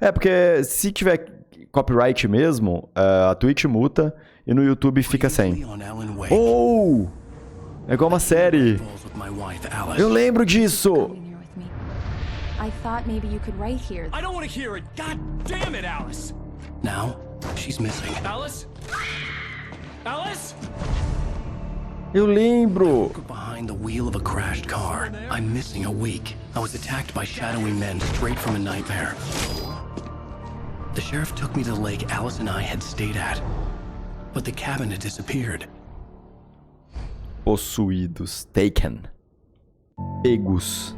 É, porque se tiver copyright mesmo, a Twitch multa e no YouTube fica sem. Oh! É igual uma série. Eu lembro disso. I thought maybe you could write here. I don't want to hear it. God damn it, Alice. Now, she's missing. Alice? Alice? Eu lembro. Behind the wheel of a crashed car. I'm missing a week. I was attacked by shadowy men straight from a nightmare. The sheriff took me to the lake Alice and I had stayed at. But the cabin had disappeared. Possuídos. Taken. Pegos.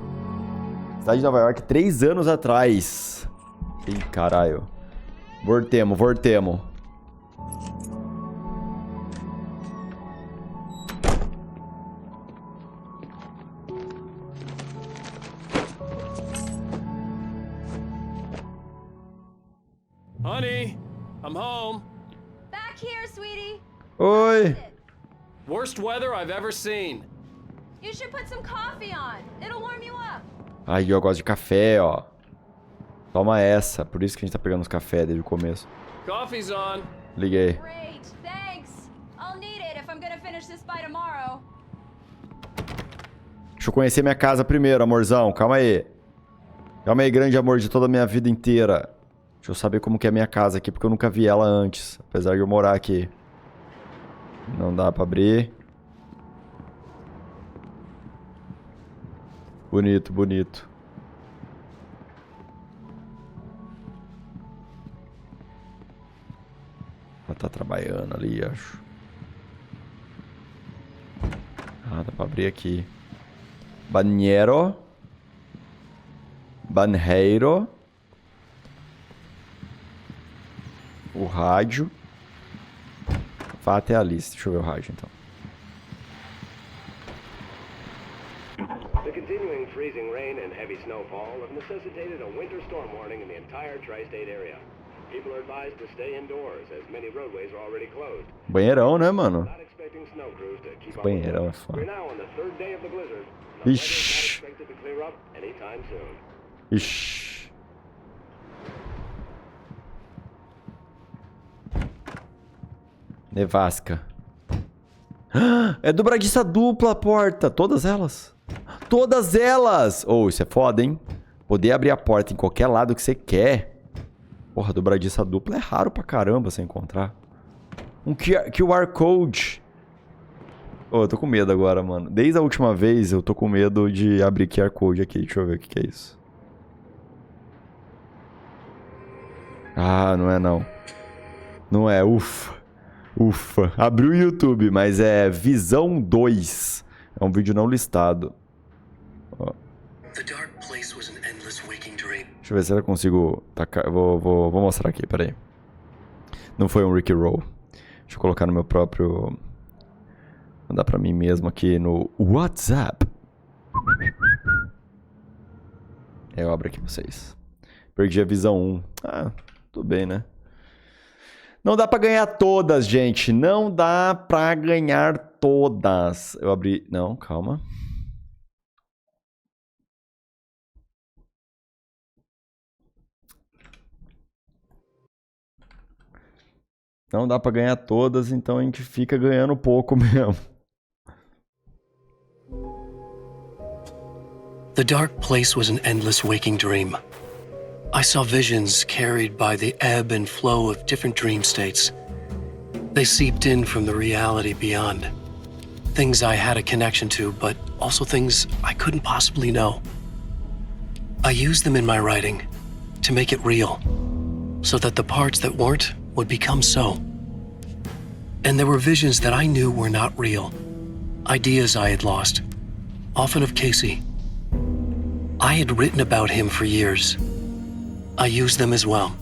Cidade de Nova York, 3 anos atrás. Ih, caralho. Voltemos. Honey, I'm home. Back here, sweetie. Oi. Worst weather I've ever seen. You should put some coffee on. It'll warm you up. Ai, eu gosto de café, ó. Toma essa. Por isso que a gente tá pegando os cafés desde o começo. Coffee's on. Liguei. Great, thanks. I'll need it if I'm gonna finish this by tomorrow. Deixa eu conhecer minha casa primeiro, amorzão. Calma aí. Calma aí, grande amor de toda a minha vida inteira. Deixa eu saber como que é a minha casa aqui, porque eu nunca vi ela antes. Apesar de eu morar aqui. Não dá pra abrir. Bonito. Ela tá trabalhando ali, acho. Ah, dá pra abrir aqui. Banheiro. O rádio. Vá até a lista. Deixa eu ver o rádio, então. The continuing freezing rain and heavy snowfall have necessitated a winter storm warning in the entire tri-state area. People are advised to stay indoors as many roadways are already closed. Banheirão, né, mano? Not expecting snow crews to keep up. Banheirão é foda. We're now on the third day of the blizzard. Ixi. Not expected to clear up anytime soon. Ixi. Nevasca. É dobradiça dupla a porta. Todas elas. Todas elas! Oh, isso é foda, hein? Poder abrir a porta em qualquer lado que você quer. Porra, dobradiça dupla é raro pra caramba você encontrar. Um QR Code. Oh, eu tô com medo agora, mano. Desde a última vez eu tô com medo de abrir QR Code aqui. Deixa eu ver o que é isso. Ah, não é não. Não é, ufa. Abriu o YouTube, mas é Visão 2. É um vídeo não listado. Ó. Deixa eu ver se eu consigo tacar. Vou mostrar aqui, peraí. Não foi um Rickroll. Deixa eu colocar no meu próprio... Mandar pra mim mesmo aqui no WhatsApp. Eu abro aqui pra vocês. Perdi a visão 1. Ah, tudo bem, né? Não dá pra ganhar todas, gente. Não dá pra ganhar todas. Eu abri... Não, calma. Não dá pra ganhar todas, então a gente fica ganhando pouco mesmo. The dark place was an endless waking dream. I saw visions carried by the ebb and flow of different dream states. They seeped in from the reality beyond. Things I had a connection to, but also things I couldn't possibly know. I used them in my writing to make it real, so that the parts that weren't would become so. And there were visions that I knew were not real. Ideas I had lost, often of Casey. I had written about him for years. I used them as well.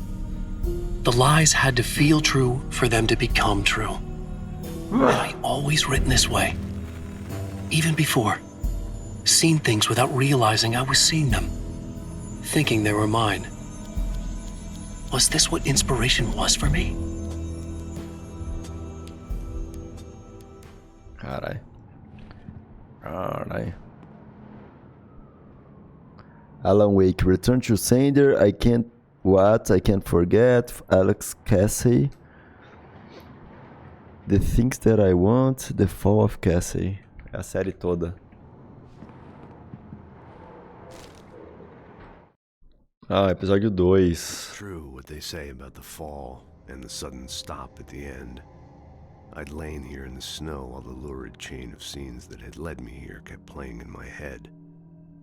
The lies had to feel true for them to become true. And I always written this way. Even before. Seen things without realizing I was seeing them. Thinking they were mine. Was this what inspiration was for me? Carai. Alan Wake, return to sender. I can't What I Can't Forget, Alex Casey. The Things That I Want, The Fall of Casey. É a série toda. Ah, episódio 2. True what they say about the fall and the sudden stop at the end. I'd lain here in the snow while the lurid chain of scenes that had led me here kept playing in my head.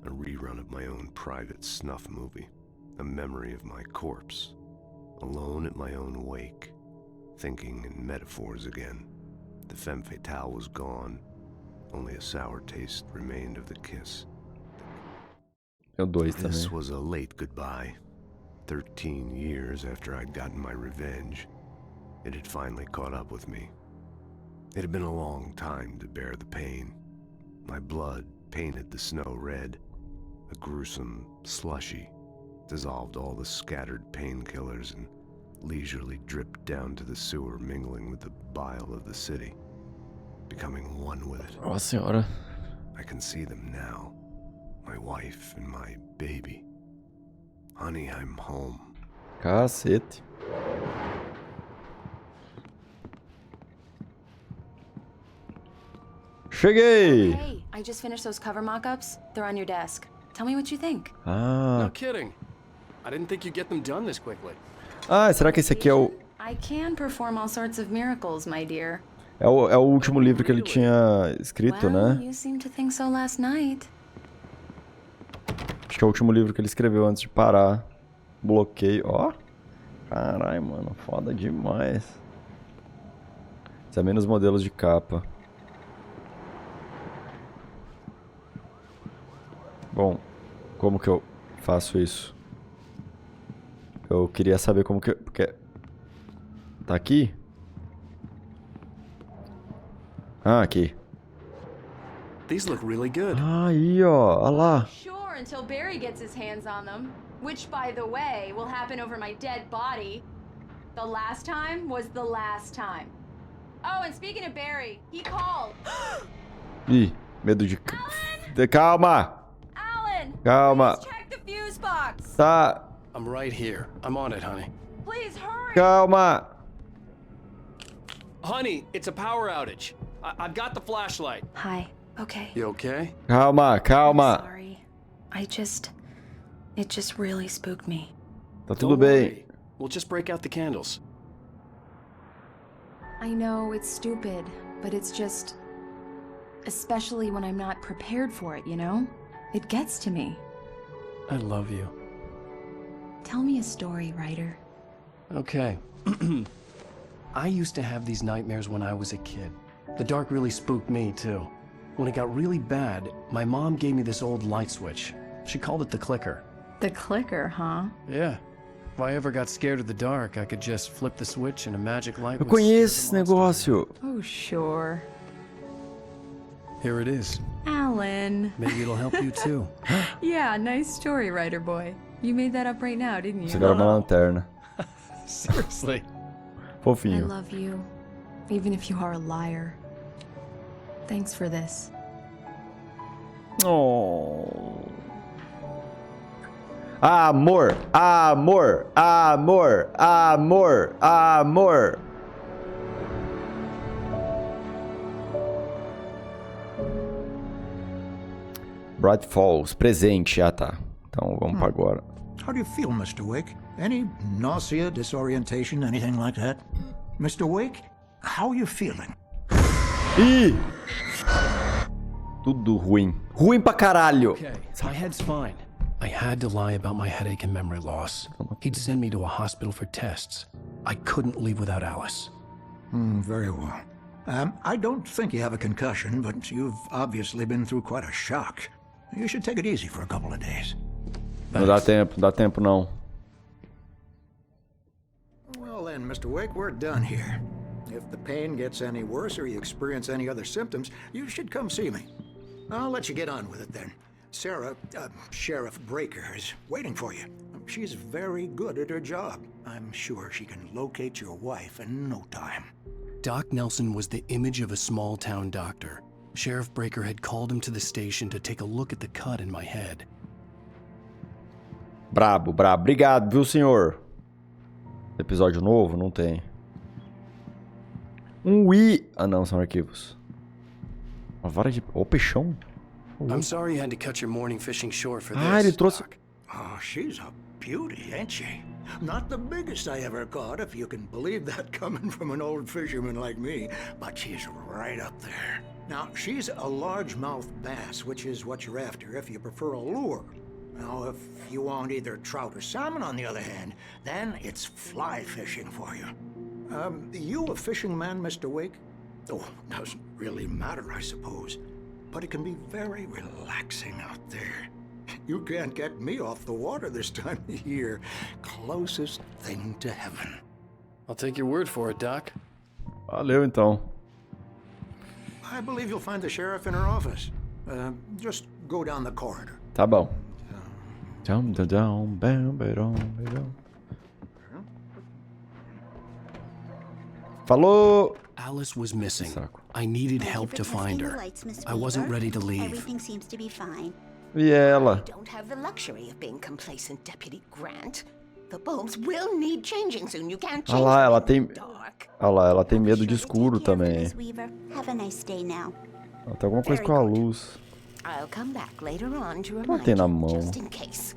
A rerun of my own private snuff movie. A memory of my corpse. Alone at my own wake. Thinking in metaphors again. The femme fatale was gone. Only a sour taste remained of the kiss. É o 2 This também. was a late goodbye. 13 years after I'd gotten my revenge, it had finally caught up with me. It had been a long time to bear the pain. My blood painted the snow red. A gruesome slushy dissolved all the scattered painkillers and leisurely dripped down to the sewer, mingling with the bile of the city, becoming one with it. Nossa senhora. I can see them now. My wife and my baby. Honey, I'm home. Cacete. Cheguei! Hey, I just finished those cover mock-ups. They're on your desk. Tell me what you think. Ah. No kidding. I didn't think you'd get them done this quickly. Ah, será que esse aqui é o... I can perform all sorts of miracles, my dear. É o último livro que ele tinha escrito, Well, né? you seemed to think so last night. Acho que é o último livro que ele escreveu antes de parar. Bloqueio. Ó. Caralho, mano. Foda demais. Examina os modelos de capa. Bom, como que eu faço isso? Eu queria saber como que... Porque... Tá aqui? Ah, aqui. These look really good. Aí, ó. Olha lá. Sure, until Barry gets his hands on them. Which, by the way, will happen over my dead body. The last time was the last time. Oh, and speaking of Barry, he called. Ih, medo de... Calma! Alan! Calma. Please check the fuse box. Tá. I'm right here. I'm on it, honey. Please hurry. Calma. Honey, it's a power outage. I've got the flashlight. Hi. Okay. You okay? Calma, calma. Sorry. It just really spooked me. Tá tudo Don't bem. worry. We'll just break out the candles. I know it's stupid, but it's just... Especially when I'm not prepared for it, you know? It gets to me. I love you. Tell me a story, writer. Okay. I used to have these nightmares when I was a kid. The dark really spooked me, too. When it got really bad, my mom gave me this old light switch. She called it the clicker. The clicker, huh? Yeah. If I ever got scared of the dark, I could just flip the switch and a magic light Eu would scare conheço esse the monsters. negócio. Oh, sure. Here it is. Alan. Maybe it'll help you, too. Yeah, nice story, writer boy. You made that up right now, didn't Você you? agora é uma lanterna. Seriously. I Fofinho. love you, even if you are a liar. Thanks for this. Oh. Amor, amor, amor, amor, amor. Bright Falls, presente. Ah, tá. Então vamos pra agora. How do you feel, Mr. Wake? Any nausea, disorientation, anything like that? Mr. Wake, how are you feeling? Ih! Tudo ruim. Ruim pra caralho. Okay, my head's fine. I had to lie about my headache and memory loss. He'd send me to a hospital for tests. I couldn't leave without Alice. Very well. I don't think you have a concussion, but you've obviously been through quite a shock. You should take it easy for a couple of days. Não dá tempo não. Well then, Mr. Wake, we're done here. If the pain gets any worse or you experience any other symptoms, you should come see me. I'll let you get on with it then. Sarah, Sheriff Breaker, is waiting for you. She's very good at her job. I'm sure she can locate your wife in no time. Doc Nelson was the image of a small-town doctor. Sheriff Breaker had called him to the station to take a look at the cut in my head. Brabo, brabo. Obrigado, viu, senhor? Episódio novo? Não tem. Um Wii. Ah, não, são arquivos. Uma vara de... Ô, peixão. I'm sorry you had to cut your morning fishing short for Ah, ele this, trouxe... Doc. Oh, she's a beauty, ain't she? Not the biggest I ever caught, if you can believe that coming from an old fisherman like me, but she's right up there. Now, she's a largemouth bass, which is what you're after if you prefer a lure. Now, if you want either trout or salmon, on the other hand, then it's fly fishing for you. You a fishing man, Mr. Wake? Oh, doesn't really matter, I suppose. But it can be very relaxing out there. You can't get me off the water this time of year. Closest thing to heaven. I'll take your word for it, Doc. Valeu, então. I believe you'll find the sheriff in her office. Just go down the corridor. Tá bom. Dum, dum, dum, bam, bam, bam. Falou! Alice was missing. Saco. I needed Thank you help for to testing find the her. lights, Miss I wasn't Weaver. ready to leave. Everything seems to be fine. E ela? Don't have the luxury of being complacent, Deputy Grant. The bulbs will need changing soon. You can't change Ah lá, them ela in tem... the dark. Ah lá, ela tem medo de Sure to escuro take care of it, também. Miss Weaver. Have a nice day now. Ela tem alguma coisa com a luz. I'll come back later on to Ela remind tem na you, mão. just in case.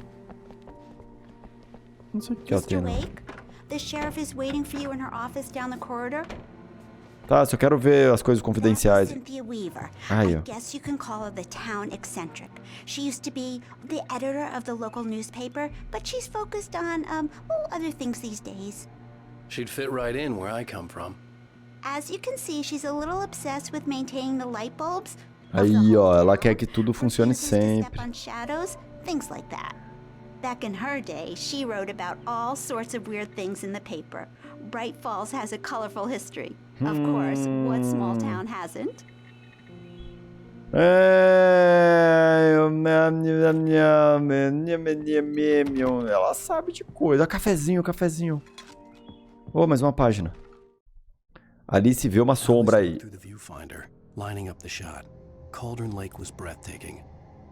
Não sei o que ela tem, Mr. não. Wake, the sheriff is waiting for you in her office down the corridor. Tá, só quero ver as coisas That's confidenciais. Cynthia Weaver. Aí, I ó. guess you can call her the town eccentric. She used to be the editor of the local newspaper, but she's focused on, other things these days. She'd fit right in where I come from. As you can see, she's a little obsessed with maintaining the light bulbs. Aí, ó, ela quer que tudo funcione sempre. Step on shadows, things like that. Back in her day, she wrote about all sorts of weird things in the paper. Bright Falls has a colorful history. Of course, what small town hasn't? Ela sabe de coisa. Cafezinho, cafezinho. Oh, mais uma página. Ali se vê uma sombra aí. Through the viewfinder, lining up the shot. Cauldron Lake was breathtaking.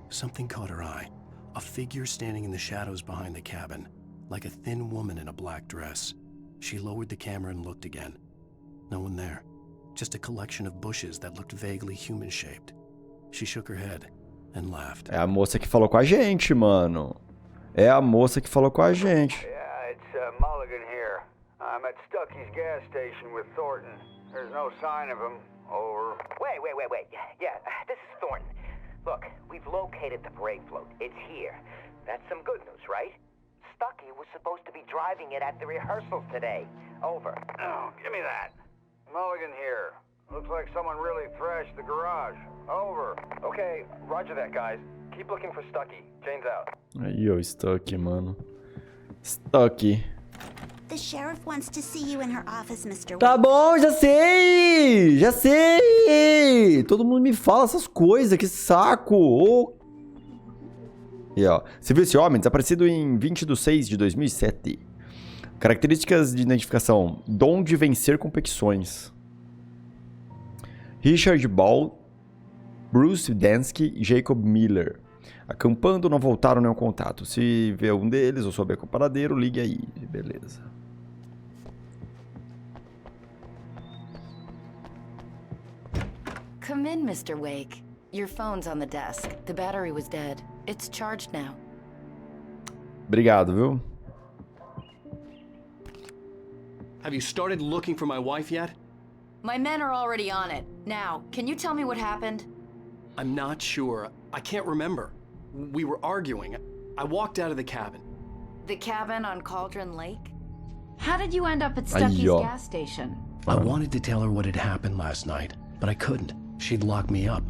Something caught her eye. A figure standing in the shadows behind the cabin, like a thin woman in a black dress. She lowered the camera and looked again. No one there. Just a collection of bushes that looked vaguely human-shaped. She shook her head and laughed. É a moça que falou com a gente, mano. É a moça que falou com a gente. Yeah, it's Mulligan here. I'm at Stucky's gas station with Thornton. There's no sign of him. Over. Wait. Yeah, this is Thornton. Look, we've located the parade float. It's here. That's some good news, right? Stucky was supposed to be driving it at the rehearsals today. Over. Oh, give me that. Mulligan here. Looks like someone really thrashed the garage. Over. Okay, roger that, guys. Keep looking for Stucky. Jane's out. Aí, ó, Stuck, mano. Stuck. The sheriff wants to see you in her office, Mr. Wake. Tá bom, já sei! Já sei! Todo mundo me fala essas coisas, que saco! Oh. E ó, você viu esse homem desaparecido em 20/6/2007. Características de identificação: dom de vencer competições. Richard Ball, Bruce Dansky e Jacob Miller. Acampando, não voltaram nenhum contato. Se vê um deles ou souber qual paradeiro, ligue aí. Beleza. Come in, Mr. Wake. Your phone's on the desk. The battery was dead. It's charged now. Obrigado, viu? Have you started looking for my wife yet? My men are already on it. Now, can you tell me what happened? I'm not sure. I can't remember. We were arguing. I walked out of the cabin. The cabin on Cauldron Lake? How did you end up at Stucky's Stucky's Ayo. gas station? I wanted to tell her what had happened last night, but I couldn't. She'd lock me up.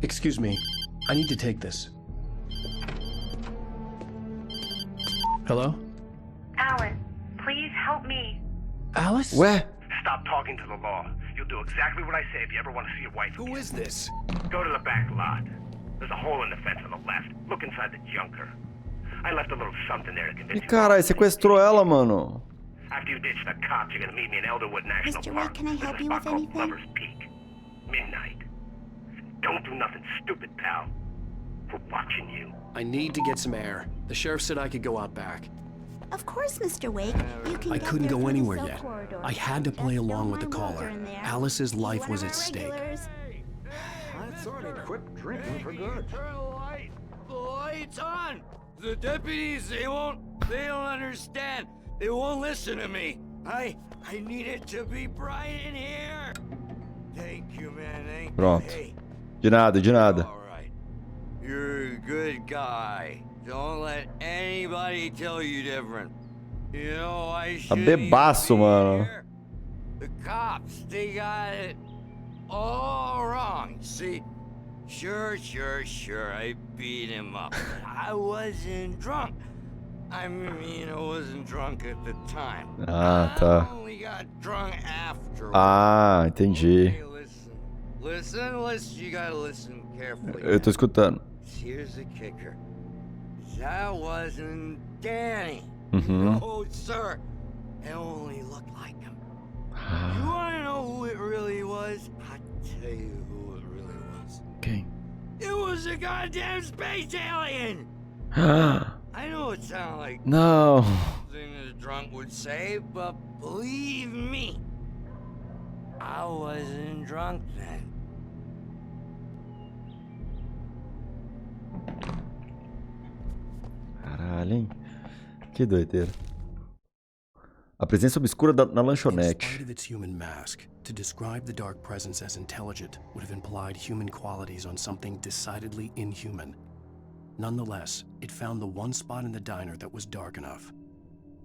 Excuse me. I need to take this. Hello? Alan, please help me. Alice? Ué? Stop talking to the law. You'll do exactly what I say if you ever want to see your wife Who again. is this? Go to the back lot. There's a hole in the fence on the left. Look inside the junker. I left a little something there to convince Ih, you. caralho, sequestrou ela, mano. After you ditch the cops, you're gonna meet me in Elderwood National Mr. Park. Wake, can I help There's a you spot with called anything? Lover's Peak. Midnight. Don't do nothing stupid, pal. for watching you. I need to get some air. The sheriff said I could go out back. Of course, Mr. Wake. You can I get couldn't there go through the anywhere cell yet. corridor. I had to play That's along still with the my caller. water in there. Alice's life One was of at our stake. regulars. I thought he'd quit drinking for good. Turn the lights on! The deputies, they don't understand. They won't listen to me. I need it to be bright in here. Thank you, man. Thank you. Pronto. Hey, De nada, de nada. all right. You're a good guy. Don't let anybody tell you different. You know, I Tá shouldn't bebaço, even be mano. here. The cops, they got it all wrong. See, sure, I beat him up. I wasn't drunk. I mean, I wasn't drunk at the time. Ah, tá. I only got drunk afterwards. Ah, entendi. Hey, listen, you gotta listen carefully. Eu tô escutando. Here's the kicker. That wasn't Danny. Uhum. No, sir. It only looked like him. You wanna know who it really was? I'll tell you who it really was. Quem? It was a goddamn space alien! I know it sounds like Não. something a drunk would say, but believe me, I wasn't drunk then. Caralho, hein? Que doideira. A presença obscura na In lanchonete. spite of its human mask, to describe the dark presence as intelligent would have implied human qualities on something decidedly inhuman. Nonetheless, it found the one spot in the diner that was dark enough.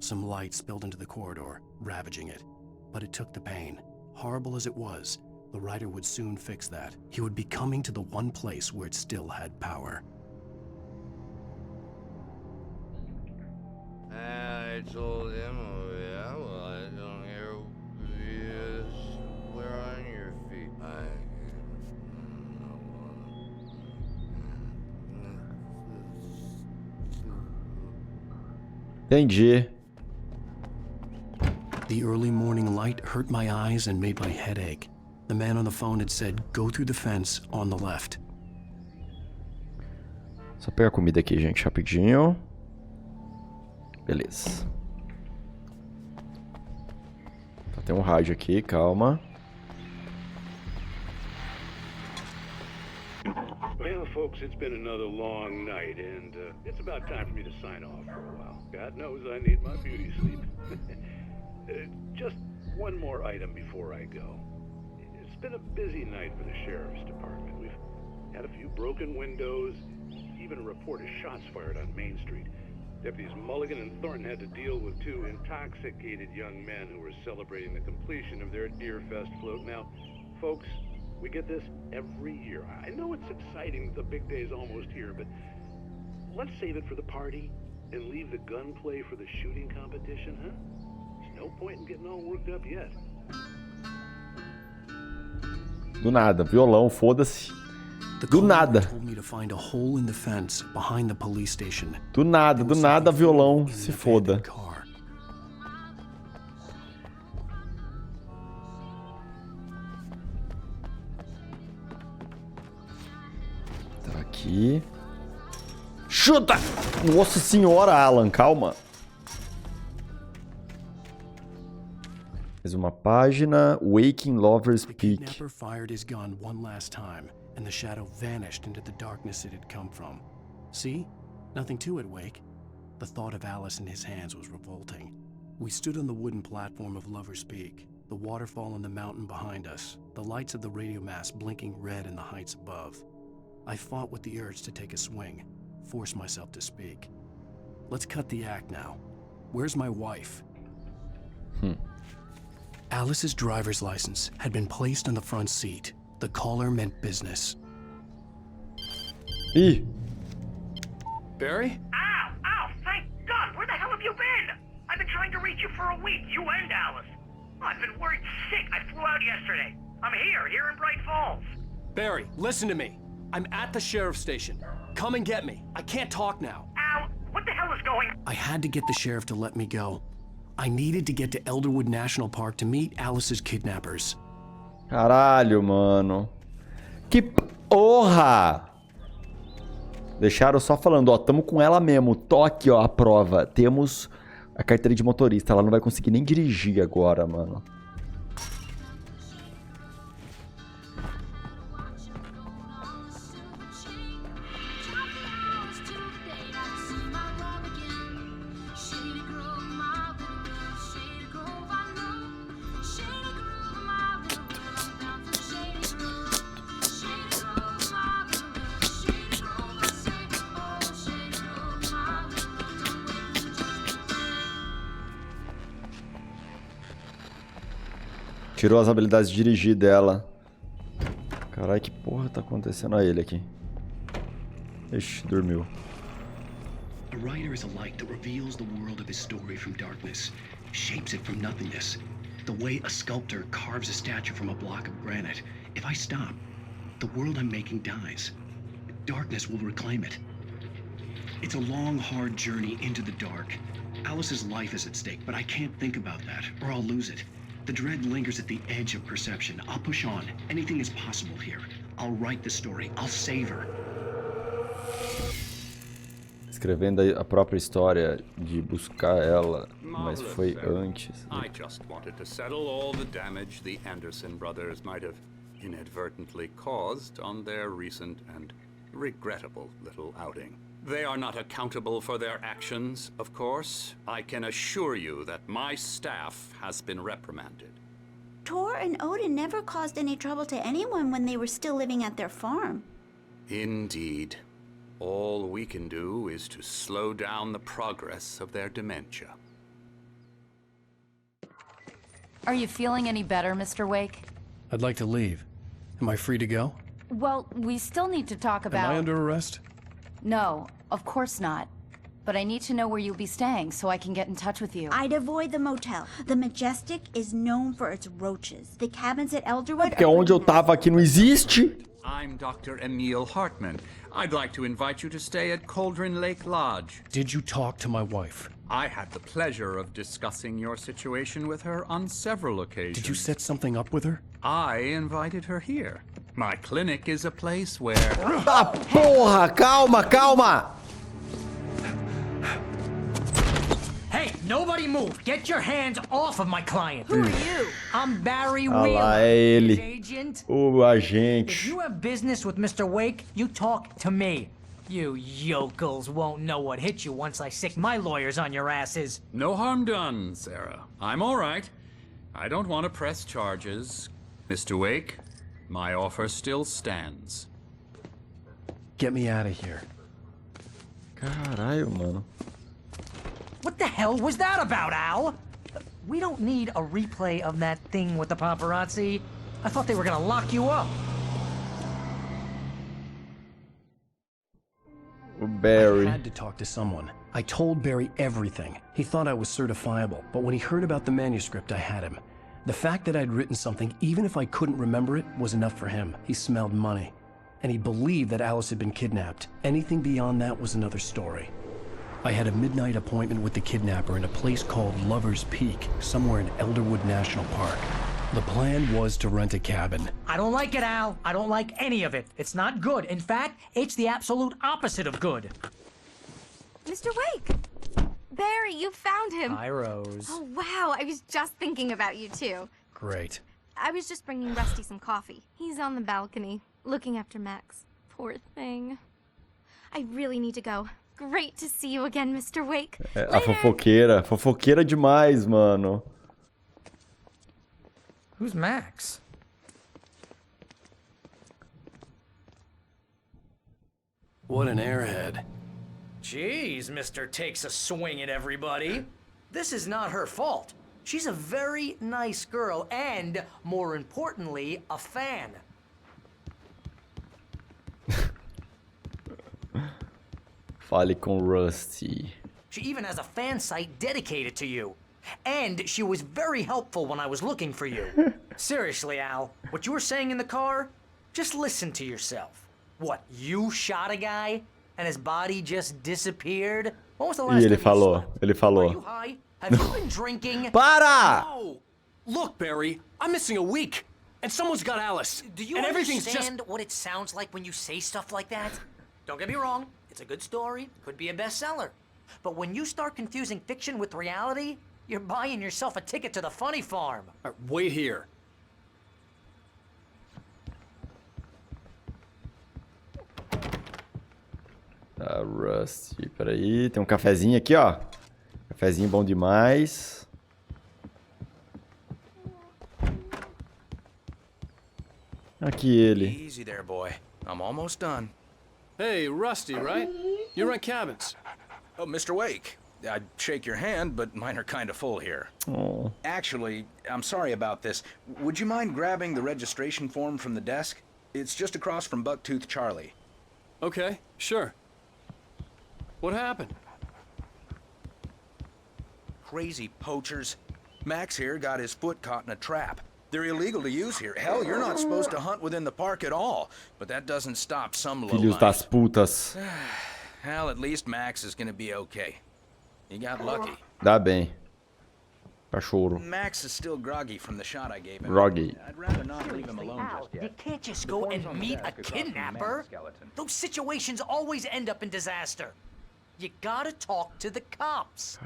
Some light spilled into the corridor, ravaging it. But it took the pain. Horrible as it was, the writer would soon fix that. He would be coming to the one place where it still had power. I told him, oh yeah, well, I don't hear you swear on your feet. Entendi. The early morning light hurt my eyes and made my head ache. The man on the phone had said, go through the fence on the left. Só pegar a comida aqui, gente, rapidinho. Beleza. Tá, tem um rádio aqui, calma. Well, folks, it's been another long night, and it's about time for me to sign off for a while. God knows I need my beauty sleep. Just one more item before I go. It's been a busy night for the Sheriff's Department. We've had a few broken windows, even a report of shots fired on Main Street. Deputies Mulligan and Thornton had to deal with two intoxicated young men who were celebrating the completion of their Deerfest float. Now, folks, we get this every year. I know it's exciting, the big day's almost here, but let's save it for the party and leave the gunplay for the shooting competition, huh? There's no point in getting all worked up yet. Do nada, violão, foda-se. Do nada. Told me to find a hole in the fence behind the police station. Do nada, violão, se foda. Tá aqui. Chuta! Nossa senhora, Alan, calma. Mais uma página. Waking Lovers The Peak. kidnapper fired his gun one last time, and the shadow vanished into the darkness it had come from. See? Nothing to it, Wake. The thought of Alice in his hands was revolting. We stood on the wooden platform of Lover's Peak, the waterfall on the mountain behind us, the lights of the radio mast blinking red in the heights above. I fought with the urge to take a swing, force myself to speak. Let's cut the act now. Where's my wife? Alice's driver's license had been placed on the front seat. The caller meant business. Ih, Barry? Ow! Ow! Thank God! Where the hell have you been? I've been trying to reach you for a week, you and Alice. I've been worried sick. I flew out yesterday. I'm here in Bright Falls. Barry, listen to me. I'm at the sheriff's station. Come and get me. I can't talk now. Al, what the hell is going on? I had to get the sheriff to let me go. I needed to get to Elderwood National Park to meet Alice's kidnappers. caralho, mano. Que porra! Deixaram só falando, ó, tamo com ela mesmo. Toque, ó, a prova. Temos a carteira de motorista. Ela não vai conseguir nem dirigir agora, mano. Tirou as habilidades de dirigir dela. Caralho, que porra tá acontecendo a ele aqui? Ixi, dormiu. A writer is a light that reveals the world of his story from darkness, shapes it from nothingness. The way a sculptor carves a statue from a block of granite. If I stop, the world I'm making dies. Darkness will reclaim it. It's a long, hard journey into the dark. Alice's life is at stake, but I can't think about that, or I'll lose it. The dread lingers at the edge of perception. I'll push on. Anything is possible here. I'll write the story. I'll save her. Escrevendo a própria história de buscar ela, mas foi antes. I just wanted to settle all the damage the Anderson brothers might have inadvertently caused on their recent and regrettable little outing. They are not accountable for their actions, of course. I can assure you that my staff has been reprimanded. Tor and Odin never caused any trouble to anyone when they were still living at their farm. Indeed. All we can do is to slow down the progress of their dementia. Are you feeling any better, Mr. Wake? I'd like to leave. Am I free to go? Well, we still need to talk about... Am I under arrest? No, of course not. But I need to know where you'll be staying so I can get in touch with you. I'd avoid the motel. The Majestic is known for its roaches. The cabins at Elderwood... Porque onde eu tava aqui não existe. I'm Dr. Emil Hartman. I'd like to invite you to stay at Cauldron Lake Lodge. Did you talk to my wife? I had the pleasure of discussing your situation with her on several occasions. Did you set something up with her? I invited her here. My clinic is a place where... Ah, porra! Calma, calma! Hey, nobody move! Get your hands off of my client! Who are you? I'm Barry Ah Wheeler, lá, é his ele. agent. O If agente. you have business with Mr. Wake, you talk to me. You yokels won't know what hit you once I sick my lawyers on your asses. No harm done, Sarah. I'm all right. I don't want to press charges. Mr. Wake, my offer still stands. Get me out of here. Caralho, mano. What the hell was that about, Al? We don't need a replay of that thing with the paparazzi. I thought they were gonna lock you up. Barry. I had to talk to someone. I told Barry everything. He thought I was certifiable, but when he heard about the manuscript, I had him. The fact that I'd written something, even if I couldn't remember it, was enough for him. He smelled money. And he believed that Alice had been kidnapped. Anything beyond that was another story. I had a midnight appointment with the kidnapper in a place called Lover's Peak, somewhere in Elderwood National Park. The plan was to rent a cabin. I don't like it, Al. I don't like any of it. It's not good. In fact, it's the absolute opposite of good. Mr. Wake! Barry, you found him. Hi, Rose. Oh, wow. I was just thinking about you, too. Great. I was just bringing Rusty some coffee. He's on the balcony, looking after Max. Poor thing. I really need to go. Great to see you again, Mr. Wake. É, a fofoqueira. Fofoqueira demais, mano. Who's Max? What an airhead. Jeez, Mr. Takes a swing at everybody. This is not her fault. She's a very nice girl and, more importantly, a fan. Fale com Rusty. She even has a fan site dedicated to you. And she was very helpful when I was looking for you. Seriously, Al, what you were saying in the car, just listen to yourself. What, you shot a guy and his body just disappeared? When was the last E ele time you falou, slept? ele Are falou. you high? Have you been drinking? Para! No! Look, Barry, I'm missing a week. And someone's got Alice. Do you and everything's understand what it sounds like when you say stuff like that? Don't get me wrong, it's It's a good story, could be a bestseller. But when you start confusing fiction with reality, you're buying yourself a ticket to the funny farm. Wait here. Tá, Rusty. Peraí, tem um cafezinho aqui, ó. Cafezinho bom demais. Aqui ele. Easy there, boy. I'm almost done. Hey, Rusty, right? You rent cabins. Oh, Mr. Wake. I'd shake your hand, but mine are kind of full here. Oh. Actually, I'm sorry about this. Would you mind grabbing the registration form from the desk? It's just across from Bucktooth Charlie. Okay, sure. What happened? Crazy poachers. Max here got his foot caught in a trap. They're illegal to use here. Hell, you're not supposed to hunt within the park at all. But that doesn't stop some Filhos das lowlife. putas. Hell, at least Max is gonna be okay. You got lucky. Dá bem. Cachorro. Max is still groggy from the shot I gave him. Groggy. I'd rather not leave him alone Al, just yet. you can't just go and meet a kidnapper. Those situations always end up in disaster. You gotta talk to the cops.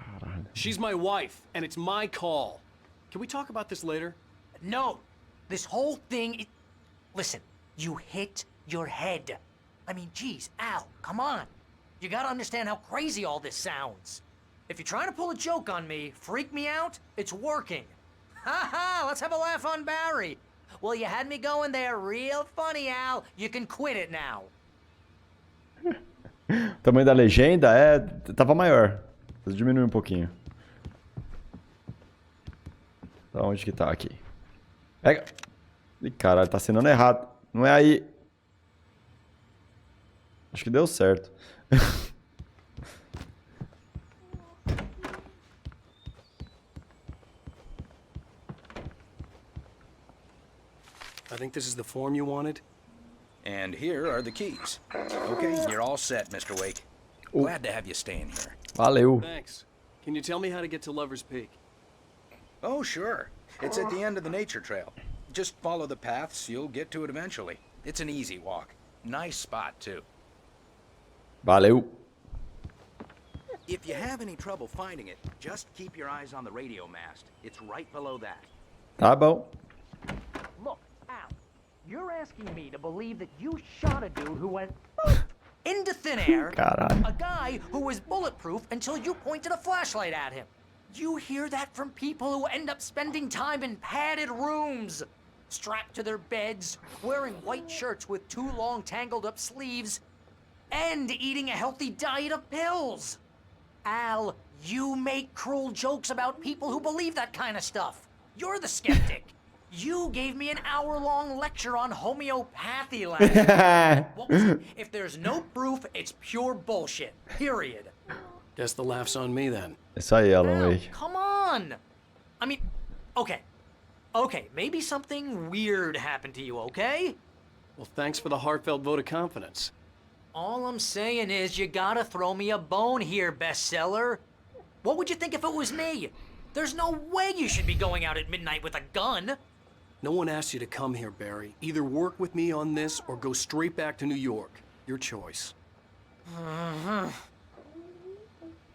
She's my wife, and it's my call. Can we talk about this later? No, this whole thing. Listen, you hit your head. I mean, geez, Al, come on. You gotta understand how crazy all this sounds. If you're trying to pull a joke on me, freak me out, it's working. Ha ha, let's have a laugh on Barry. Well, you had me going there real funny, Al. You can quit it now. O tamanho da legenda tava maior. Vou diminuir um pouquinho. Tá, onde que tá? Aqui. Pega. Ih, caralho, tá assinando errado. Não é aí. Acho que deu certo. I think this is the form you wanted. And here are the keys. Okay, you're all set, Mr. Wake. Glad to have you staying here. Valeu. Thanks. Can you tell me how to get to Lover's Peak? Oh, sure. It's at the end of the nature trail. Just follow the paths, you'll get to it eventually. It's an easy walk. Nice spot, too. Valeu. If you have any trouble finding it, just keep your eyes on the radio mast. It's right below that. Tá bom. Look, Al, you're asking me to believe that you shot a dude who went into thin air. Caralho. A guy who was bulletproof until you pointed a flashlight at him. You hear that from people who end up spending time in padded rooms, strapped to their beds, wearing white shirts with too long tangled up sleeves, and eating a healthy diet of pills. Al, you make cruel jokes about people who believe that kind of stuff. You're the skeptic. You gave me an hour-long lecture on homeopathy last night. What was it? If there's no proof, it's pure bullshit. Period. Guess the laugh's on me then. Isso aí, Alan Al, Wake. come on. I mean, okay. Okay, maybe something weird happened to you, okay? Well, thanks for the heartfelt vote of confidence. All I'm saying is you gotta throw me a bone here, bestseller. What would you think if it was me? There's no way you should be going out at midnight with a gun. No one asked you to come here, Barry. Either work with me on this or go straight back to New York. Your choice.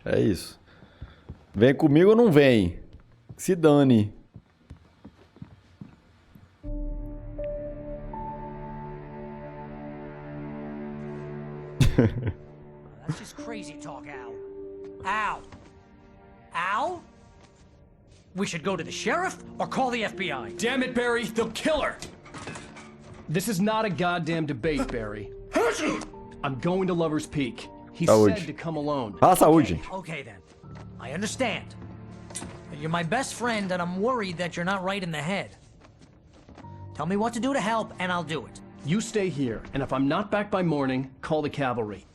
É isso. Vem comigo ou não vem? Se dane. That's just crazy talk, Al. Al? Al? We should go to the sheriff or call the FBI. Damn it, Barry! They'll kill her! This is not a goddamn debate, Barry. I'm going to Lover's Peak. He Saúde. said to come alone. Fala saúde. Okay then. I understand. But you're my best friend and I'm worried that you're not right in the head. Tell me what to do to help and I'll do it. You stay here, and if I'm not back by morning, call the cavalry.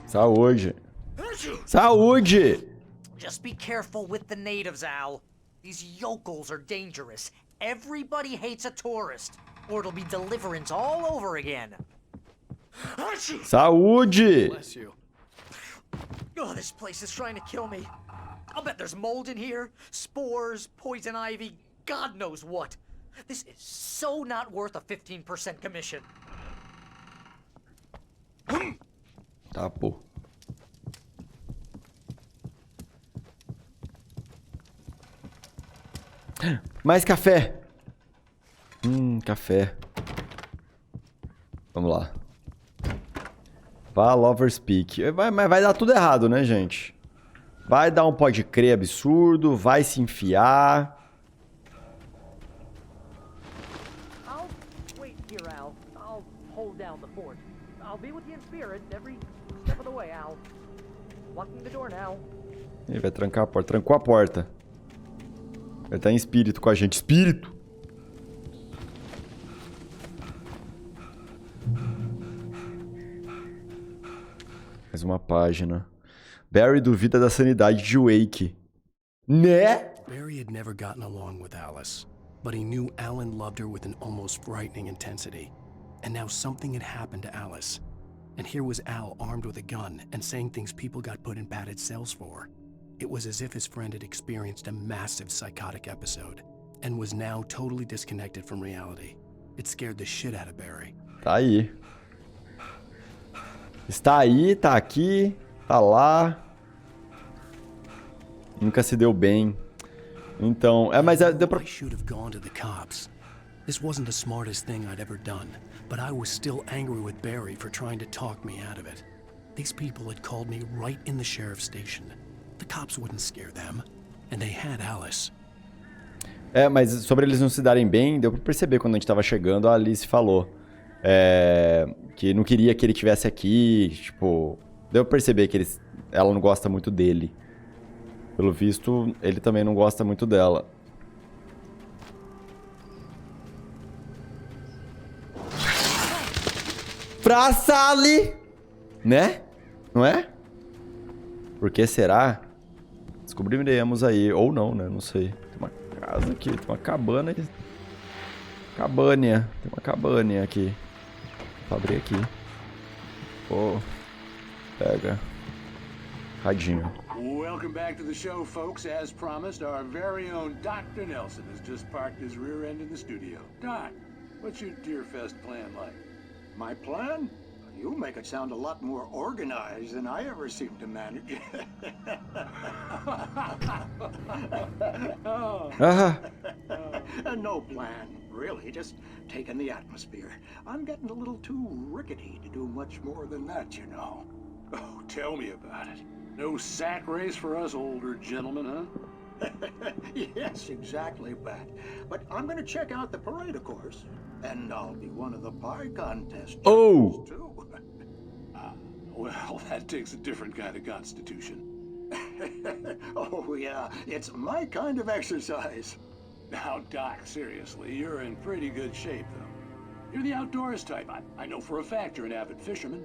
Saúde. Saúde. Just be careful with the natives, Al. These yokels are dangerous. Everybody hates a tourist, or it'll be deliverance all over again. Saúde. Bless you. Oh, this place is trying to kill me. I'll bet there's mold in here, spores, poison ivy, God knows what. This is so not worth a 15% commission. Tá, pô. Mais café. Café. Vamos lá. Vá, Lover's Peak. Mas vai dar tudo errado, né, gente? Vai dar um pode crer absurdo, vai se enfiar. I'll wait here, Al. I'll hold down the fort. I'll be with you in spirit every step of the way, Al. Locking the door now. Ele vai trancar a porta. Trancou a porta. Ele tá em espírito com a gente. Espírito! Mais uma página. Barry duvida da sanidade de Wake. Né? Barry had never gotten along with Alice, but he knew Alan loved her with an almost frightening intensity. And now something had happened to Alice. And here was Al armed with a gun and saying things people got put in padded cells for. It was as if his friend had experienced a massive psychotic episode and was now totally disconnected from reality. It scared the shit out of Barry. Tá aí. Está aí, tá aqui, tá lá. Nunca se deu bem. Então, mas deu pra... I should have gone to the cops. This wasn't the smartest thing I'd ever done, but I was still angry with Barry for trying to talk me out of it. These people had called me right in the sheriff's station. The cops wouldn't scare them, and they had Alice. Mas sobre eles não se darem bem, deu pra perceber quando a gente tava chegando, a Alice falou que não queria que ele tivesse aqui, tipo... Deu pra perceber que ela não gosta muito dele. Pelo visto, ele também não gosta muito dela. Pra Sally! Né? Não é? Por que será? Descobriremos aí. Ou não, né? Não sei. Tem uma casa aqui. Tem uma cabana aqui. Cabânia. Tem uma cabânia aqui. Vou abrir aqui. Pega. Radinho. Welcome back to the show, folks. As promised, our very own Dr. Nelson has just parked his rear end in the studio. Doc, what's your Deerfest plan like? My plan? You make it sound a lot more organized than I ever seem to manage. No plan, really. Just taking the atmosphere. I'm getting a little too rickety to do much more than that, you know. Oh, tell me about it. No sack race for us older gentlemen, huh? Yes, exactly, Pat. But I'm going to check out the parade, of course. And I'll be one of the pie contest judges, too. Well, that takes a different kind of constitution. Oh, yeah. It's my kind of exercise. Now, Doc, seriously, you're in pretty good shape, though. You're the outdoors type. I know for a fact you're an avid fisherman.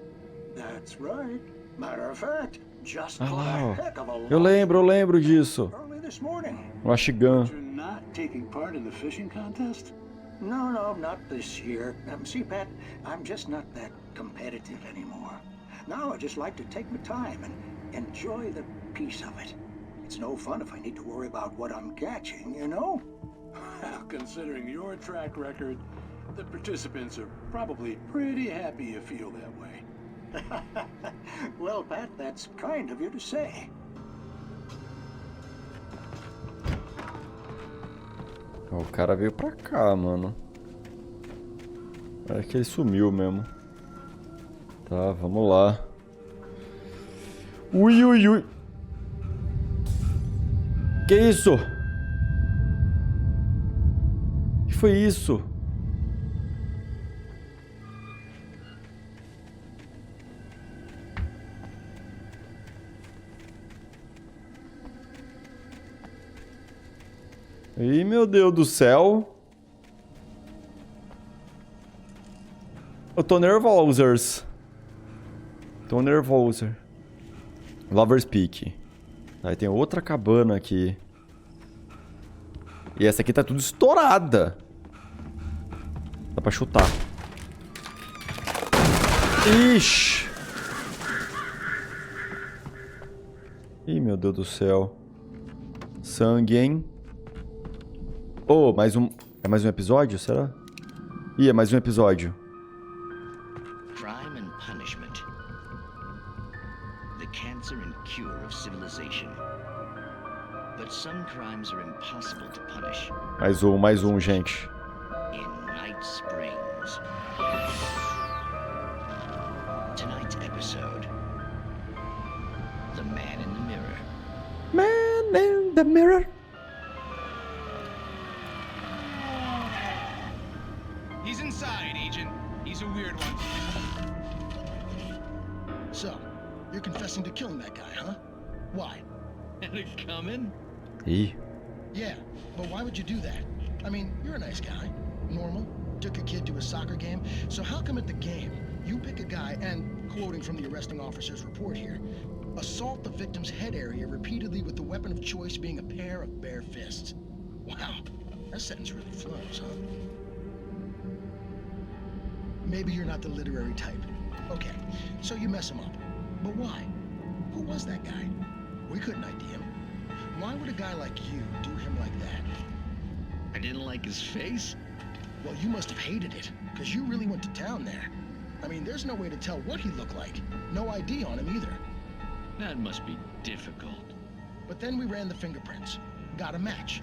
That's right. Matter of fact, just caught a heck of a lot Eu lembro disso. early this morning. O Ashigan. You're not taking part in the fishing contest? No, not this year. See, Pat, I'm just not that competitive anymore. Now I just like to take my time and enjoy the peace of it. It's no fun if I need to worry about what I'm catching, you know? Well, considering your track record, the participants are probably pretty happy you feel that way. Well, Pat, that's kind of you to say. O cara veio pra cá, mano. Parece que ele sumiu mesmo. Tá, vamos lá. Ui. Que isso? Que foi isso? Ih, meu Deus do céu. Eu tô nervoso. Lover's Peak. Aí tem outra cabana aqui. E essa aqui tá tudo estourada. Dá pra chutar. Ixi. Ih, meu Deus do céu. Sangue, hein? Oh, mais um... É mais um episódio, será? Ih, é mais um episódio. Crime and punishment. the cancer and cure of civilization. But some crimes are impossible to punish. Mais um, gente. In Night Springs. Tonight's episode, The Man in the Mirror. Man in the Mirror. He's inside, Agent. He's a weird one. So, you're confessing to killing that guy, huh? Why? Had it coming? Ih. Yeah, but why would you do that? I mean, you're a nice guy. Normal. Took a kid to a soccer game. So how come at the game, you pick a guy and, quoting from the arresting officer's report here, assault the victim's head area repeatedly with the weapon of choice being a pair of bare fists? Wow, that sentence really flows, huh? Maybe you're not the literary type. Okay, so you mess him up. But why? Who was that guy? We couldn't ID him. Why would a guy like you do him like that? I didn't like his face? Well, you must have hated it, because you really went to town there. I mean, there's no way to tell what he looked like. No ID on him either. That must be difficult. But then we ran the fingerprints. Got a match.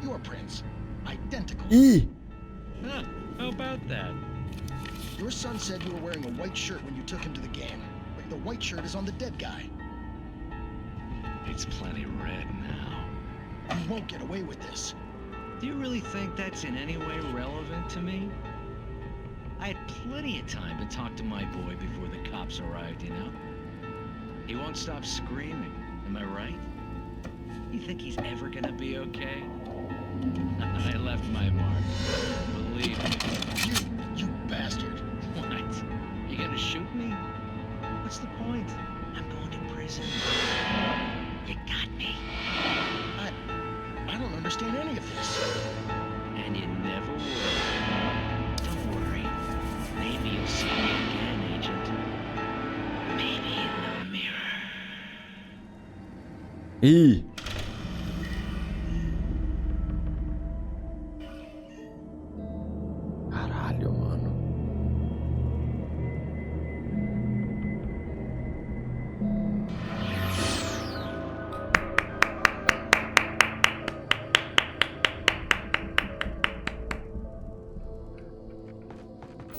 Your prints. Identical. Ih. Huh, how about that? Your son said you were wearing a white shirt when you took him to the game. But the white shirt is on the dead guy. It's plenty red now. You won't get away with this. Do you really think that's in any way relevant to me? I had plenty of time to talk to my boy before the cops arrived, you know? He won't stop screaming, am I right? You think he's ever gonna be okay? I left my mark. Believe me. You bastard. What? You gonna shoot me? What's the point? I'm going to prison. You got me. I don't understand any of this. And you never will. Don't worry. Maybe you'll see me again, Agent. Maybe in the mirror. Ih. Caralho, mano.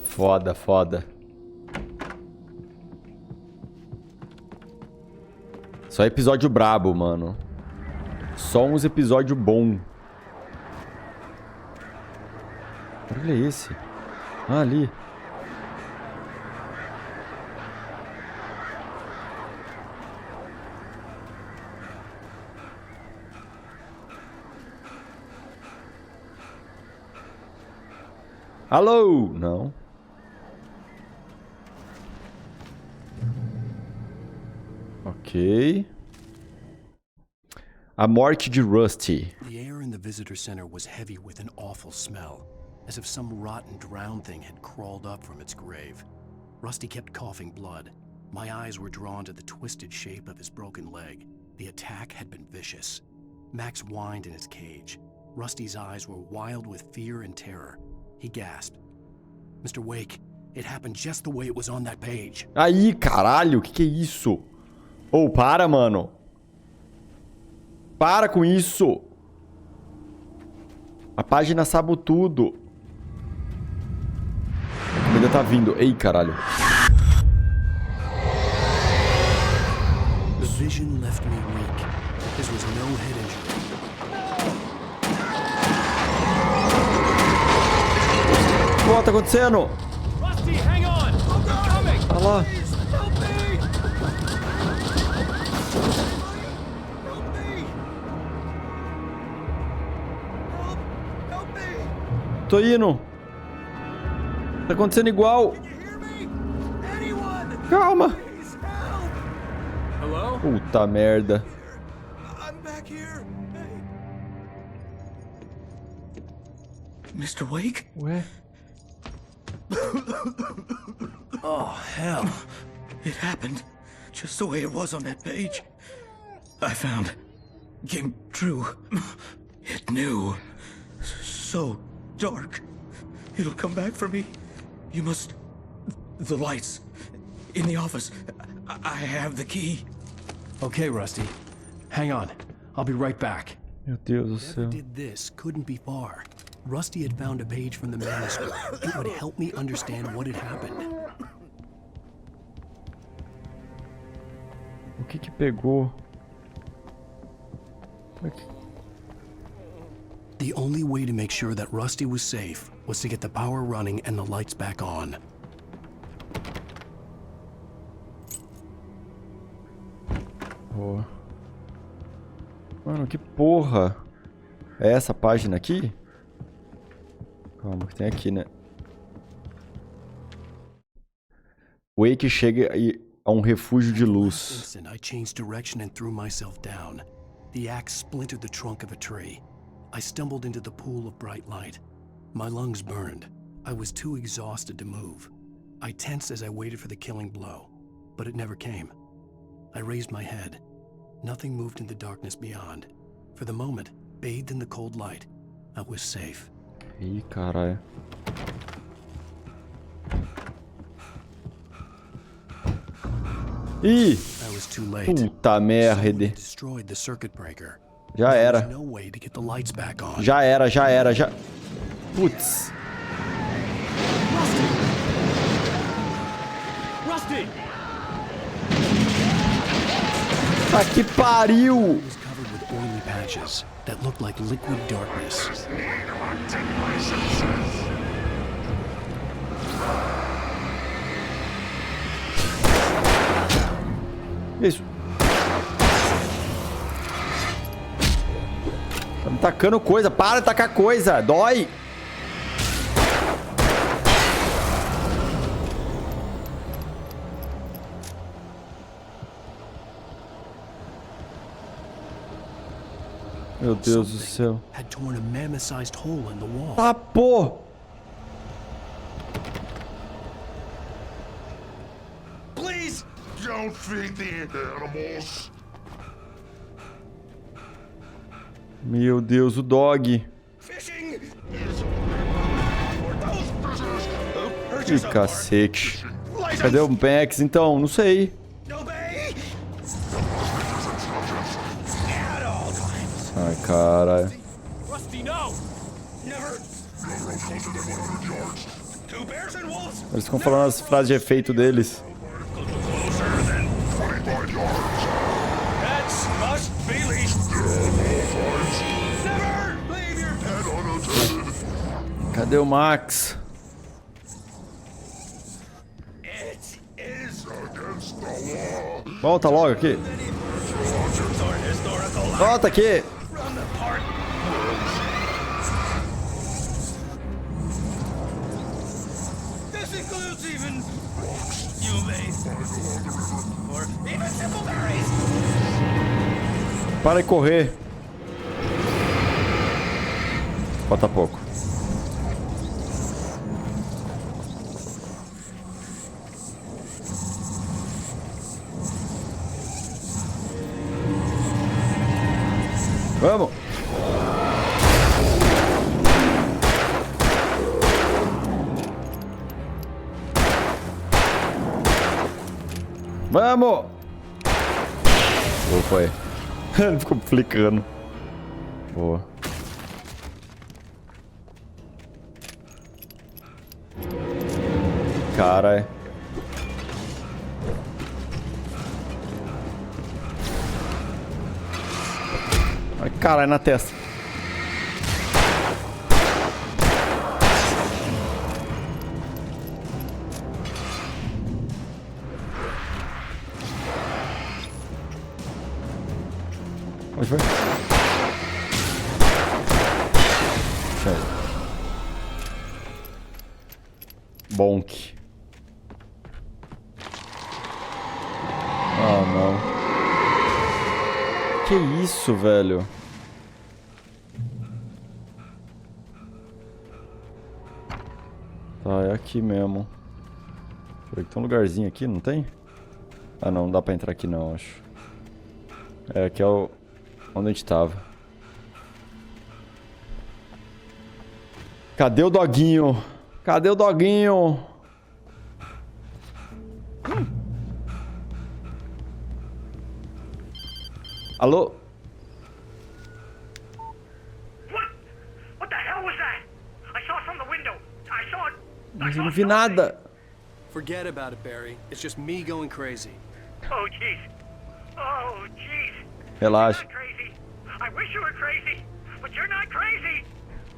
Foda, foda. Só episódio brabo, mano. Só uns episódios bons. Olha esse. Ah, ali. Alô? Não. Ok. A morte de Rusty. The air in the visitor center was heavy with an awful smell, as if some rotten drowned thing had crawled up from its grave. Rusty kept coughing blood. My eyes were drawn to the twisted shape of his broken leg. The attack had been vicious. Max whined in his cage. Rusty's eyes were wild with fear and terror. He gasped. Mr. Wake, it happened just the way it was on that page. Aí, caralho, que é isso? Ô, para, mano. Para com isso. A página sabe tudo. A comida tá vindo. Ei, caralho. The vision left me weak. This was no head injury. O que tá acontecendo? Rusty, hang on! I'm coming! Olha lá. Help me! Help me! Tô indo. Tá acontecendo igual. Calma. Hello? Puta merda. I'm back here. Mr. Wake? Ué? Oh, hell. It happened just the way it was on that page. I found. Came true. It knew. So dark. It'll come back for me. You must... The lights. In the office. I have the key. Okay, Rusty. Hang on. I'll be right back. Meu Deus do Whoever céu. did this couldn't be far. Rusty had found a page from the manuscript. It would help me understand what had happened. O que pegou? The only way to make sure that Rusty was safe was to get the power running and the lights back on. Boa. Mano, que porra. É essa página aqui? Calma, que tem aqui, né? Wake chega a um refúgio de luz. I changed direction and threw myself down. The axe splintered the trunk of a tree. I stumbled into the pool of bright light. My lungs burned. I was too exhausted to move. I tensed as I waited for the killing blow, but it never came. I raised my head. Nothing moved in the darkness beyond. For the moment, bathed in the cold light, I was safe. Ih, caralho. Ih! Puta merda. Destroyed the circuit breaker. Já era. There was no way to get the lights back on. Já era, já era, já... Putz. Rusty! Tá que pariu! It was covered with oily patches that looked like liquid darkness. Isso. Tá me tacando coisa. Para de tacar coisa. Dói. Meu Deus do céu. Had torn a mammoth-sized hole in the wall. Tá, pô. Please don't feed the animals. Meu Deus, o dog. Que cacete. Cadê o Max então? Não sei. Ai, caralho. Eles ficam falando as frases de efeito deles. Cadê o Max? Volta logo aqui. Volta aqui. Para de correr. Falta pouco. Vamos. Vamos. Ou foi? Ele ficou flicando. Boa. Cara. Ai, caralho, na testa. Onde foi? Sério. Bonk. Ah, não. Que isso, velho? Tá, é aqui mesmo. Peraí, tem um lugarzinho aqui, não tem? Ah, não dá pra entrar aqui não, acho. É, aqui é o... onde a gente tava. Cadê o doguinho? Cadê o doguinho? Alô? What the hell was that? I saw it from the window. I saw it. Mas eu não vi nada. Forget about it, Barry. It's just me going crazy. Oh, jeez. Oh, jeez. Relaxa. You're not crazy. I wish you were crazy, but you're not crazy.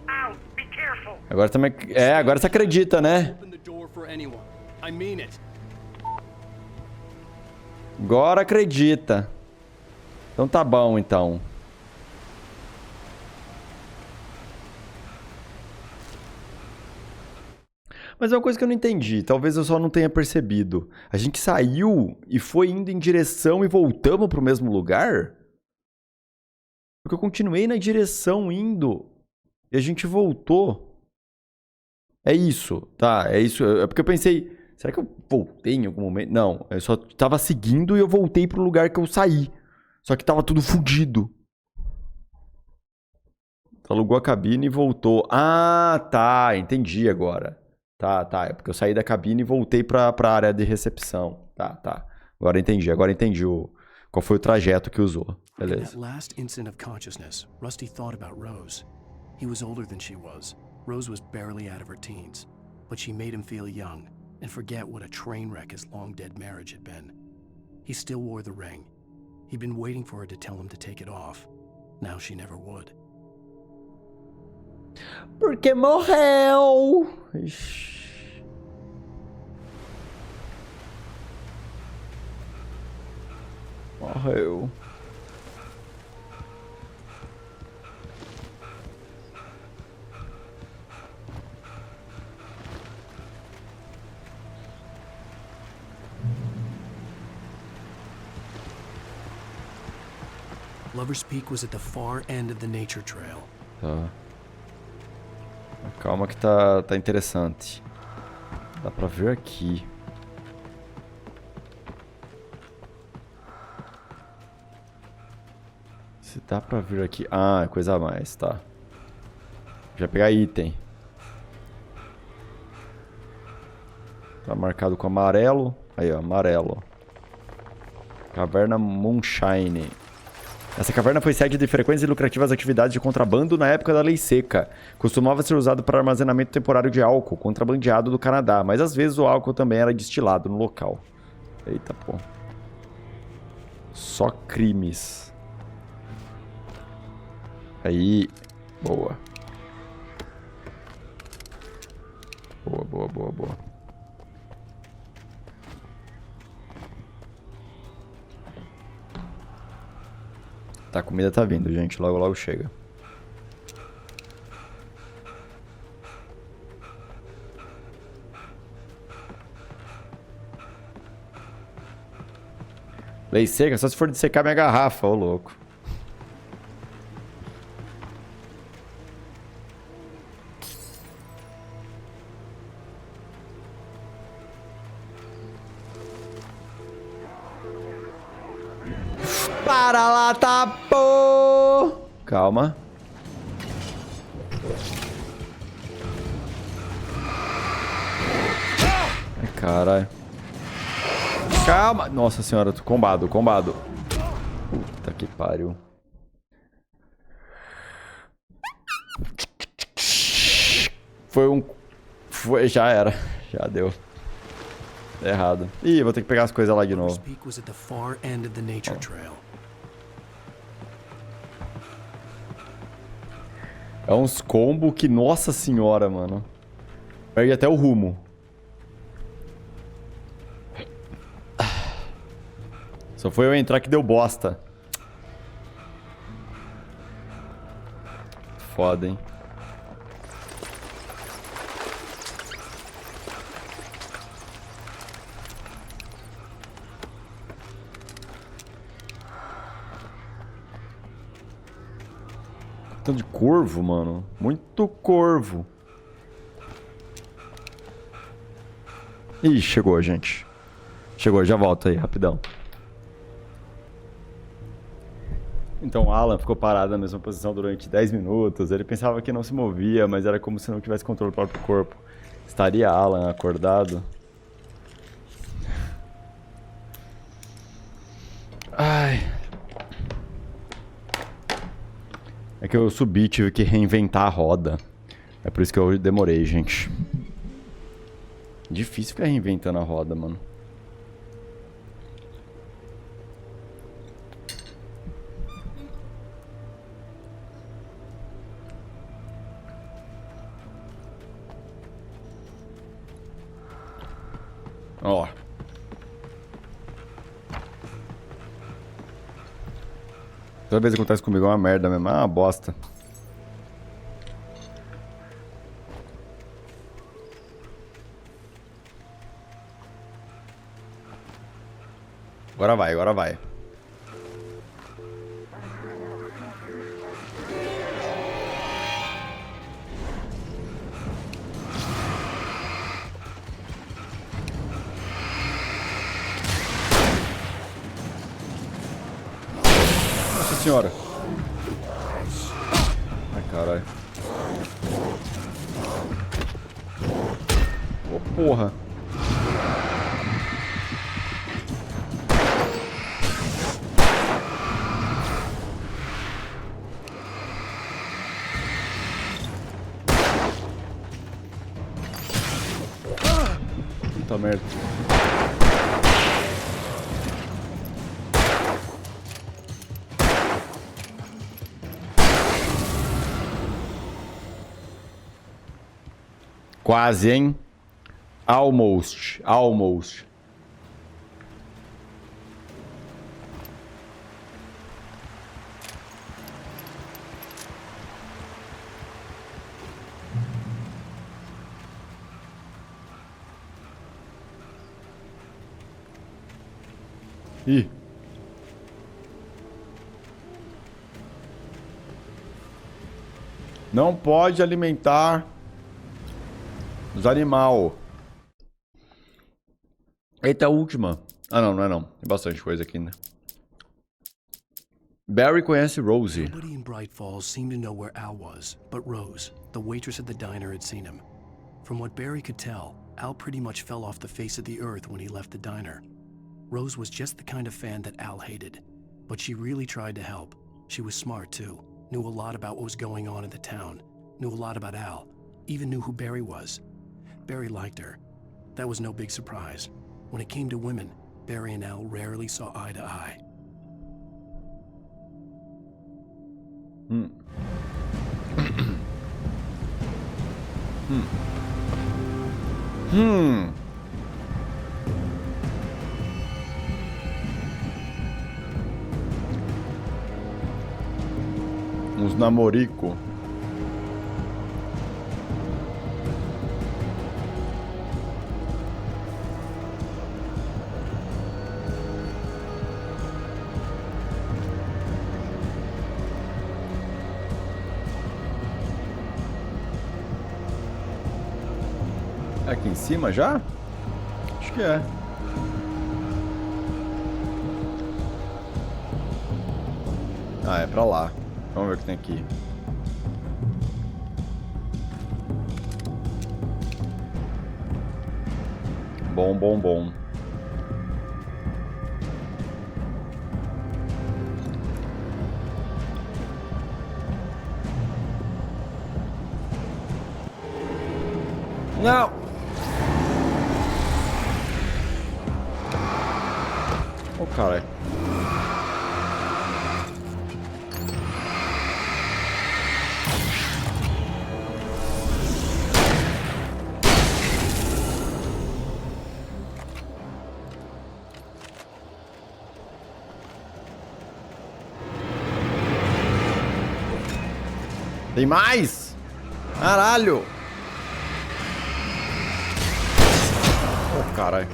Ow, be careful. Agora também... É, agora você acredita, né? Open the door for anyone. I mean it. Agora acredita. Então tá bom, então. Mas é uma coisa que eu não entendi. Talvez eu só não tenha percebido. A gente saiu e foi indo em direção e voltamos pro mesmo lugar? Porque eu continuei na direção indo. E a gente voltou. É isso, tá? É isso. É porque eu pensei... Será que eu voltei em algum momento? Não, eu só tava seguindo e eu voltei pro lugar que eu saí. Só que tava tudo fudido. Alugou a cabine e voltou. Ah, tá. Entendi agora. Tá. É porque eu saí da cabine e voltei pra área de recepção. Tá. Agora entendi qual foi o trajeto que usou. Beleza. That last instant of consciousness, Rusty thought about Rose. He was older than she was. Rose was barely out of her teens. But she made him feel young and forget what a train wreck his long-dead marriage had been. He still wore the ring. He'd been waiting for her to tell him to take it off. Now she never would. Porque morreu. Ixi. Morreu. Lover's Peak was at the far end of the nature trail. Tá. Calma que tá interessante. Dá pra ver aqui. Se dá pra ver aqui... Ah, é coisa a mais, tá. Já pegar item. Tá marcado com amarelo. Aí, ó, amarelo. Caverna Moonshine. Essa caverna foi sede de frequentes e lucrativas atividades de contrabando na época da Lei Seca. Costumava ser usado para armazenamento temporário de álcool, contrabandeado do Canadá, mas às vezes o álcool também era destilado no local. Eita, pô. Só crimes. Aí. Boa. Boa. Tá, a comida tá vindo, gente. Logo chega. Lei seca? Só se for de secar minha garrafa, ô louco. Para lá, tapô! Calma. Ai, caralho. Calma! Nossa senhora, combado. Puta que pariu. Já era. Já deu. Errado. Ih, vou ter que pegar as coisas lá de novo. É uns combos que, nossa senhora, mano. Perde até o rumo. Só foi eu entrar que deu bosta. Foda, hein? Tanto de corvo, mano. Muito corvo. Ih, chegou, gente. Chegou, já volto aí, rapidão. Então, Alan ficou parado na mesma posição durante 10 minutos. Ele pensava que não se movia, mas era como se não tivesse controle do próprio corpo. Estaria Alan acordado? Ai. É que eu subi, tive que reinventar a roda. É por isso que eu demorei, gente. Difícil ficar reinventando a roda, mano. Ó. Toda vez que acontece comigo é uma merda mesmo. Ah, uma bosta. Agora vai, agora vai. Nossa senhora. Ai, caralho. Ô, porra. Puta merda. Quase, hein? Almost. Almost. Ih. Não pode alimentar os animais. Eita, a última. Ah, não, não é não. Tem bastante coisa aqui ainda. Barry conhece Rosie. Nobody in Bright Falls seemed to know where Al was, but Rose, the waitress at the diner, had seen him. From what Barry could tell, Al pretty much fell off the face of the earth when he left the diner. Rose was just the kind of fan that Al hated, but she really tried to help. She was smart too, knew a lot about what was going on in the town, knew a lot about Al, even knew who Barry was. Barry liked her. That was no big surprise. When it came to women, Barry and Al rarely saw eye to eye. Uns namorico. É aqui em cima já? Acho que é. Ah, é pra lá. Vamos ver o que tem aqui. Bom, bom, bom. Não! Oh, caralho. Tem mais? Caralho! Oh, caralho.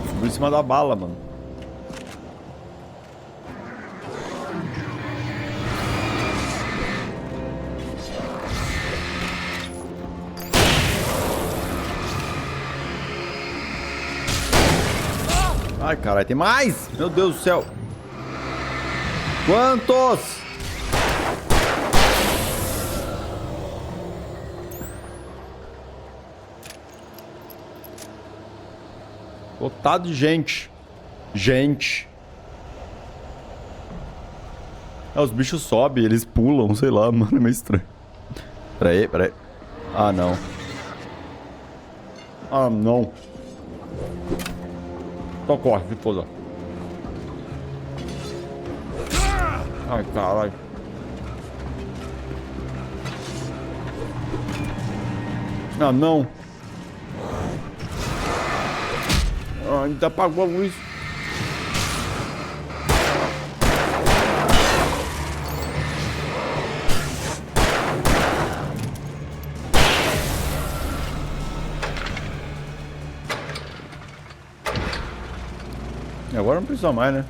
Subiu em cima da bala, mano. Ai, caralho, tem mais! Meu Deus do céu! Quantos? Lotado de gente. Gente. Ah, os bichos sobem, eles pulam, sei lá, mano, é meio estranho. Pera aí. Ah, não. Ah, não. Então corre, se foda. Ai, caralho. Ah, não. Ah, ainda apagou a luz. Agora não precisa mais, né?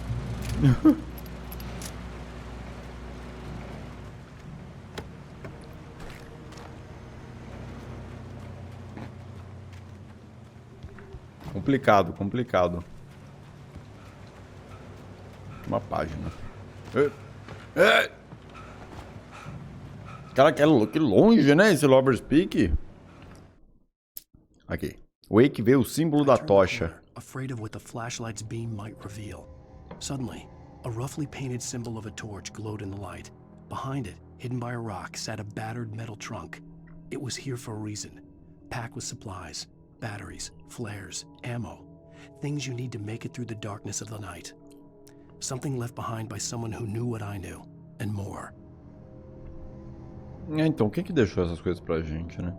Complicado. Uma página. Cara, que longe, né? Esse Lover's Peak. Aqui. Wake vê o símbolo da tocha. Afraid of what the flashlight's beam might reveal. Suddenly, a roughly painted symbol of a torch glowed in the light. Behind it, hidden by a rock, sat a battered metal trunk. It was here for a reason. Packed with supplies, batteries, flares, ammo. Things you need to make it through the darkness of the night. Something left behind by someone who knew what I knew, and more. Então, quem que deixou essas coisas pra gente, né?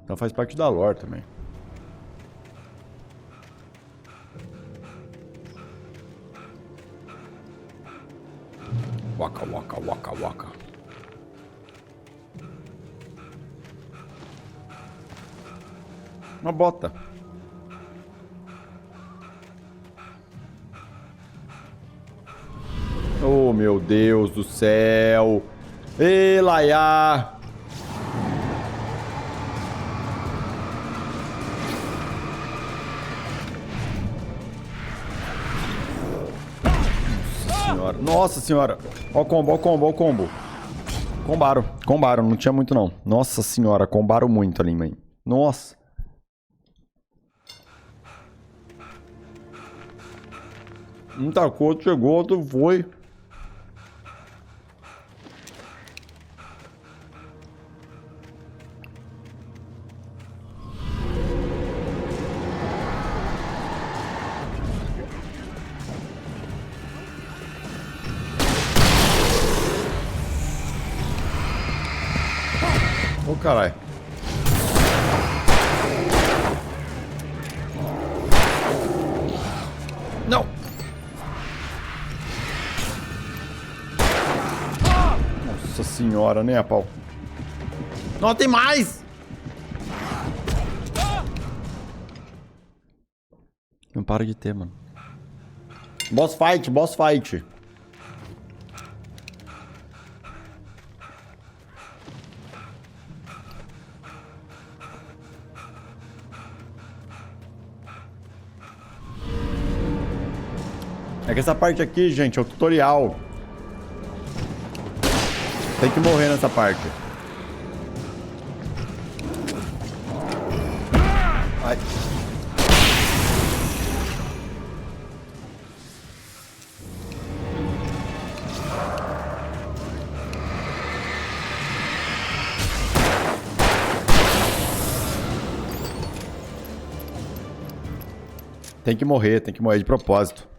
Então faz parte da lore também. Waka. Uma bota. Oh, meu Deus do céu. Ei, Laia. Nossa senhora. Ó o combo. Combaram, não tinha muito não. Nossa senhora, combaram muito ali, mãe. Nossa. Um tacou, outro chegou, outro foi. Ô, caralho. Não. Nossa senhora, nem a pau. Não, tem mais! Não para de ter, mano. Boss fight. É que essa parte aqui, gente, é o tutorial. Tem que morrer nessa parte. Ai. Tem que morrer de propósito.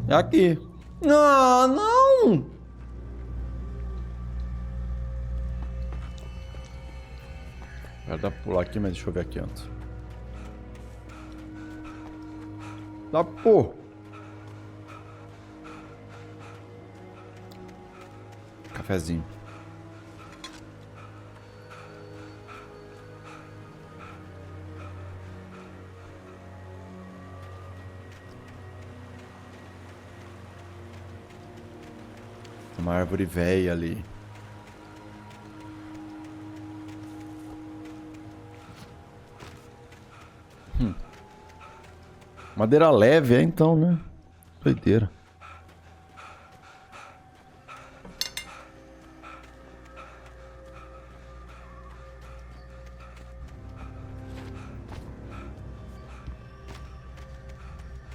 É aqui. Ah, não! Vai dar pra pular aqui, mas deixa eu ver aqui antes. Dá pô! Cafezinho. Uma árvore velha ali. Madeira leve, é então, né? Doideira.